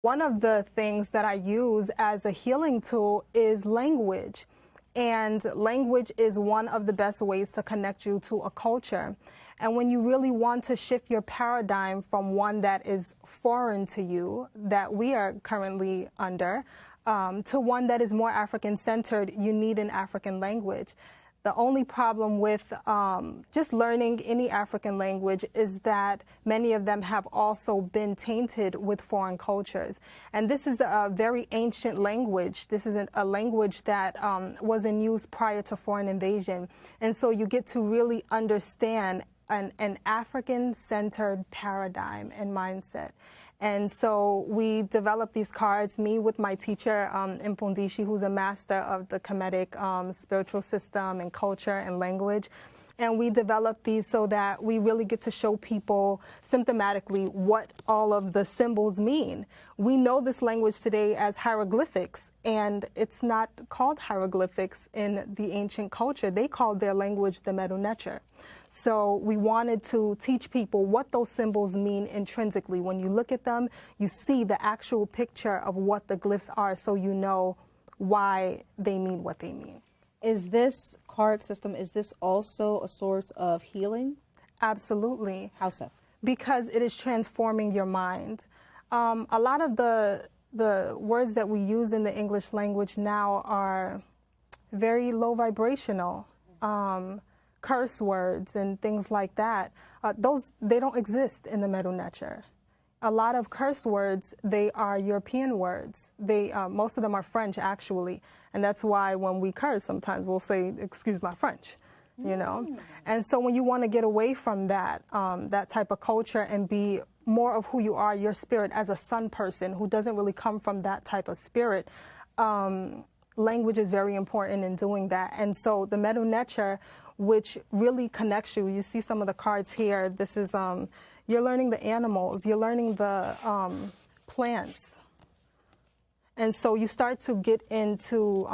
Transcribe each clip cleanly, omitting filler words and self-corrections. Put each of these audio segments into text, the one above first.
One of the things that I use as a healing tool is language. And language is one of the best ways to connect you to a culture. And when you really want to shift your paradigm from one that is foreign to you, that we are currently under, to one that is more African-centered, you need an African language. The only problem with just learning any African language is that many of them have also been tainted with foreign cultures. And this is a very ancient language. This is a language that was in use prior to foreign invasion. And so you get to really understand an African-centered paradigm and mindset. And so we developed these cards, me with my teacher, Mpundishi, who's a master of the Kemetic spiritual system and culture and language. And we developed these so that we really get to show people symptomatically what all of the symbols mean. We know this language today as hieroglyphics, and it's not called hieroglyphics in the ancient culture. They called their language the Medu-Neter. So we wanted to teach people what those symbols mean intrinsically. When you look at them, you see the actual picture of what the glyphs are, so you know why they mean what they mean. Is this card system, is this also a source of healing? Absolutely. How so? Because it is transforming your mind. A lot of the words that we use in the English language now are very low vibrational. Curse words and things like that, they don't exist in the Medu-Neter. A lot of curse words, they are European words. Most of them are French, actually, and that's why when we curse, sometimes we'll say, "Excuse my French," you know. And so when you want to get away from that, that type of culture and be more of who you are, your spirit as a sun person who doesn't really come from that type of spirit, language is very important in doing that. And so the Medu-Neter, which really connects you. You see some of the cards here. This is, you're learning the animals, you're learning the plants. And so you start to get into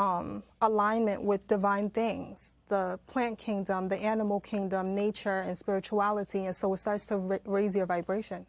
alignment with divine things, the plant kingdom, the animal kingdom, nature, and spirituality. And so it starts to raise your vibration.